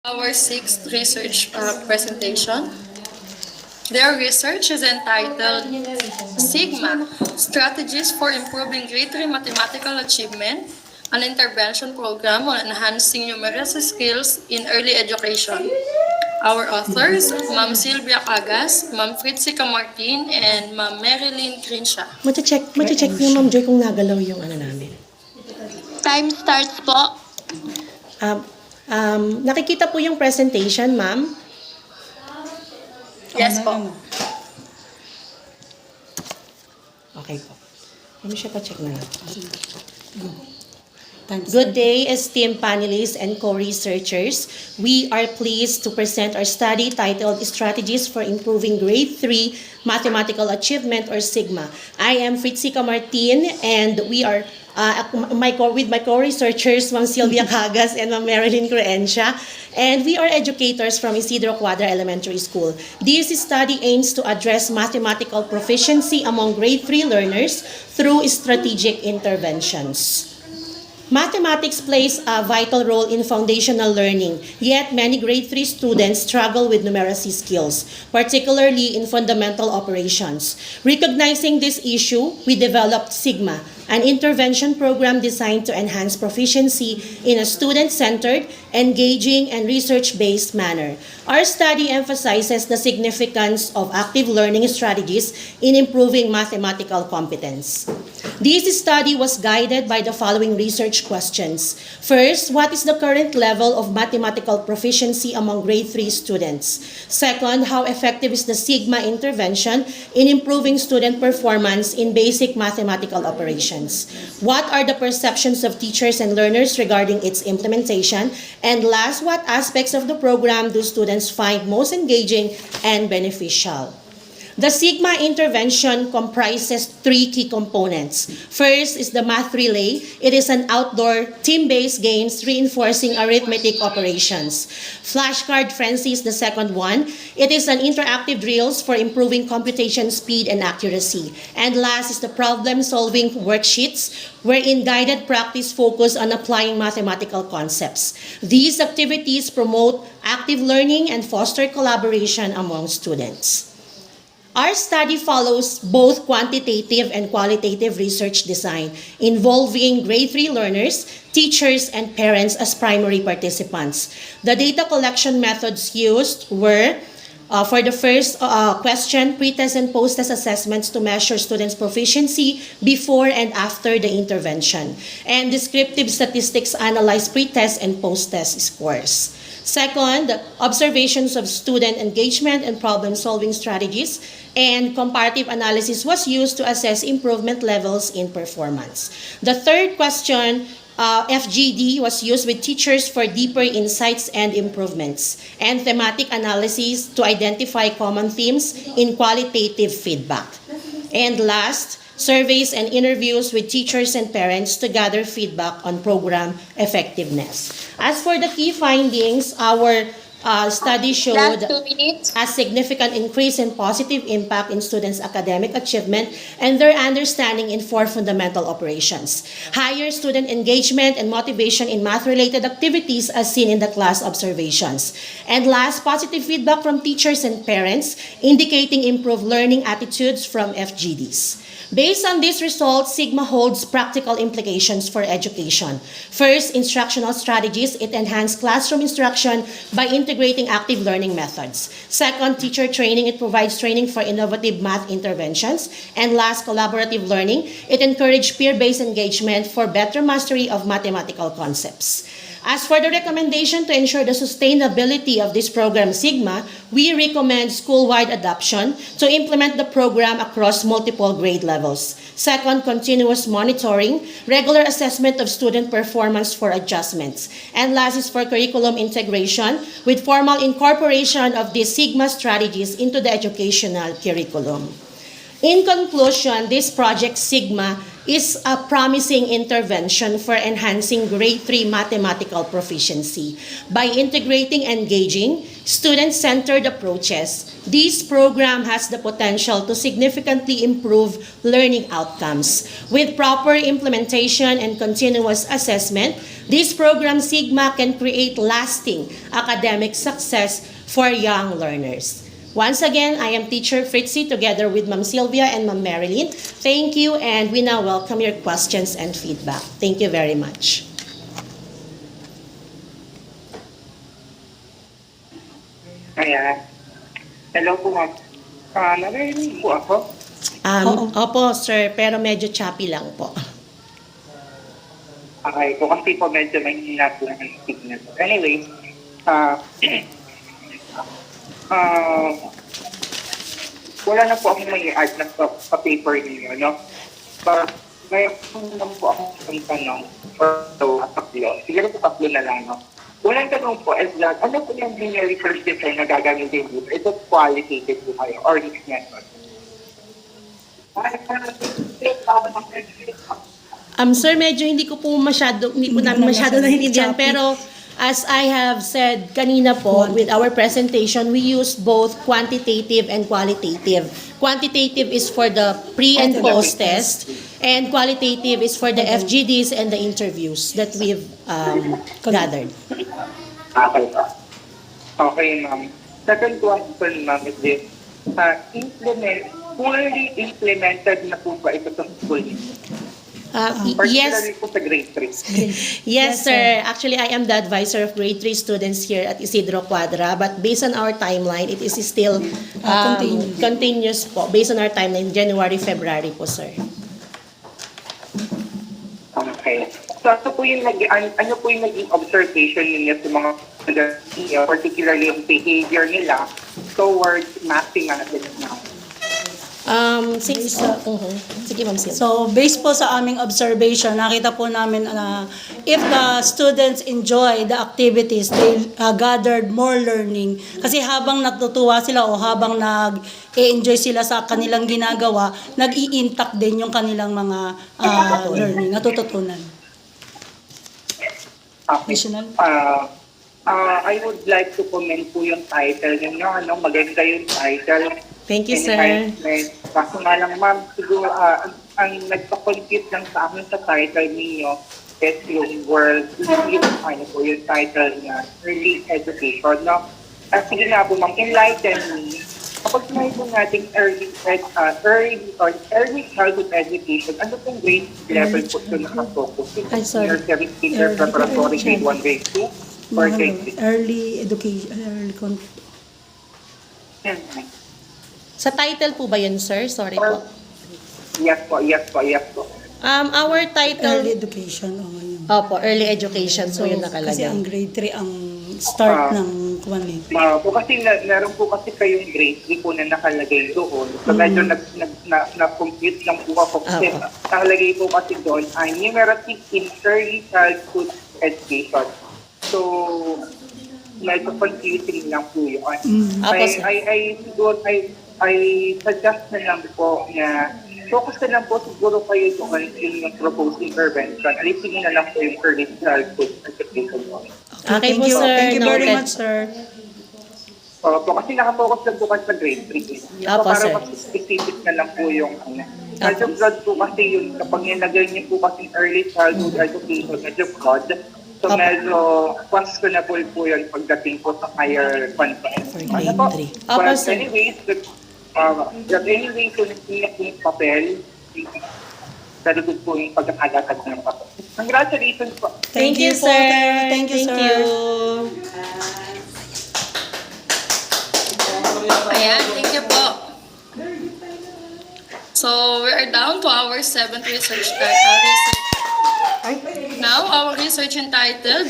Our sixth research presentation. Their research is entitled Sigma, Strategies for Improving Grade 3 Mathematical Achievement, an intervention program on enhancing numeracy skills in early education. Our authors, Ma'am Sylvia Cagas, Ma'am Fritzica Martin, and Ma'am Marilyn Crenshaw. Mache-check niyo, Ma'am Joy, kung nagalaw yung namin. Time starts po. Nakikita po yung presentation, ma'am? Yes po. Okay po. Kami siya pa-check na natin. Good day, esteemed panelists and co-researchers. We are pleased to present our study titled Strategies for Improving Grade 3 Mathematical Achievement, or Sigma. I am Fritzica Martin, and we are with my co-researchers, Ma'am Sylvia Cagas and Ma'am Marilyn Crenshaw, and we are educators from Isidro Cuadra Elementary School. This study aims to address mathematical proficiency among grade 3 learners through strategic interventions. Mathematics plays a vital role in foundational learning, yet many grade 3 students struggle with numeracy skills, particularly in fundamental operations. Recognizing this issue, we developed Sigma, an intervention program designed to enhance proficiency in a student-centered, engaging, and research-based manner. Our study emphasizes the significance of active learning strategies in improving mathematical competence. This study was guided by the following research questions. First, what is the current level of mathematical proficiency among grade 3 students? Second, how effective is the Sigma intervention in improving student performance in basic mathematical operations? What are the perceptions of teachers and learners regarding its implementation? And last, what aspects of the program do students find most engaging and beneficial? The Sigma intervention comprises 3 key components. First is the Math Relay. It is an outdoor, team-based games reinforcing arithmetic operations. Flashcard Frenzy is the second one. It is an interactive drills for improving computation speed and accuracy. And last is the problem-solving worksheets, wherein guided practice focus on applying mathematical concepts. These activities promote active learning and foster collaboration among students. Our study follows both quantitative and qualitative research design involving grade 3 learners, teachers, and parents as primary participants. The data collection methods used were, for the first question, pre-test and post-test assessments to measure students' proficiency before and after the intervention, and descriptive statistics analyze pre-test and post-test scores. Second, observations of student engagement and problem-solving strategies, and comparative analysis was used to assess improvement levels in performance. The third question, FGD, was used with teachers for deeper insights and improvements, and thematic analysis to identify common themes in qualitative feedback. And last, surveys and interviews with teachers and parents to gather feedback on program effectiveness. As for the key findings, our study showed a significant increase in positive impact in students' academic achievement and their understanding in 4 fundamental operations. Higher student engagement and motivation in math-related activities as seen in the class observations. And last, positive feedback from teachers and parents indicating improved learning attitudes from FGDs. Based on these results, Sigma holds practical implications for education. First, instructional strategies. It enhances classroom instruction by integrating active learning methods. Second, teacher training. It provides training for innovative math interventions. And last, collaborative learning. It encourages peer-based engagement for better mastery of mathematical concepts. As for the recommendation to ensure the sustainability of this program, Sigma, we recommend school-wide adoption to implement the program across multiple grade levels. Second, continuous monitoring, regular assessment of student performance for adjustments. And last is for curriculum integration with formal incorporation of these Sigma strategies into the educational curriculum. In conclusion, this project Sigma is a promising intervention for enhancing grade 3 mathematical proficiency by integrating engaging, student-centered approaches. This program has the potential to significantly improve learning outcomes. With proper implementation and continuous assessment, this program Sigma can create lasting academic success for young learners. Once again, I am Teacher Fritzy together with Ma'am Sylvia and Ma'am Marilyn. Thank you, and we now welcome your questions and feedback. Thank you very much. Ayan. Hello po, ma'am. Narinig po ako. Opo, sir, pero medyo choppy lang po. Okay po, kasi po medyo may hina po ng signal. Anyway, wala na po akong may add na sa paper niyo, no? But, ngayon lang po akong tanong for tatlo. Siguro po tatlo na lang, no? Unang tanong po is that, ano po yung linear research design na gagamitin dito? Ito qualitative po kayo or risk method? Sir, medyo hindi ko po namin masyado naintindihan, pero as I have said kanina po, with our presentation, we use both quantitative and qualitative. Quantitative is for the pre and post test, and qualitative is for the FGDs and the interviews that we've gathered. Okay po. Okay, ma'am. Second question, ma'am, is this, fully implemented na po ba ito sa school niyo? Yes. Particularly po sa grade 3. Yes, sir. Actually, I am the advisor of grade 3 students here at Isidro Quadra. But based on our timeline, it is still continuous po. Based on our timeline, January, February po, sir. Okay. So, ano po yung naging observation ninyo sa mga particularly yung behavior nila towards mathematics now? Sige, Ma'am Sil. So, based po sa aming observation, nakita po namin na if the students enjoy the activities, they gathered more learning. Kasi habang natutuwa sila o habang nag-enjoy sila sa kanilang ginagawa, nag-i-intact din yung kanilang mga learning, natututunan. Okay. Additional? I would like to comment po yung title ninyo. Maganda yung title. Thank you, sir. Kaso nga lang, ma'am, siguro ang nagpa-compute lang sa amin sa title ninyo is yung world, yung title niya, early education, no? Sige nga po, ma'am, enlighten me. Kapag sinabi po natin early childhood education, ano pong grade level po ito nakafocus? Ay, sorry. Senior 17 preparatory grade 1, grade 2, or grade 3? Early education, Sa title po ba yun, sir? Sorry po. Yes po. Our title... early education. Yun. Opo, early education. So, yun Kasi nakalagay. ang grade 3 ang start ng kuwan. Po kasi meron po kasi kayong grade 3 po na nakalagay doon. So medyo na-compute lang po ako kasi nakalagay po kasi doon ay numeracy in early childhood education. So medyo confusing lang po yun. I suggest na lang po na focus na lang po siguro kayo doon yung proposed intervention. Alisin nyo na lang po yung early childhood education. Okay po, sir. Thank you very Noted. much, sir. Po, kasi nakafocus lang po kasi sa grade 3. So, Opo, para sir. mas specific na lang po yung medyo broad po kasi yun, kapag nilagay niyo po kasi early childhood education, medyo broad. So, Opo. medyo questionable po yun pagdating po sa higher content. For grade 3. Opo, But sir. anyways, kung hindi yung papel, very good po yung pagkakalatag ng papel. Congratulations po. Thank you, po. sir. Thank you, sir. Ayan, thank you po. So, we are down to our 7th research. Now, our research entitled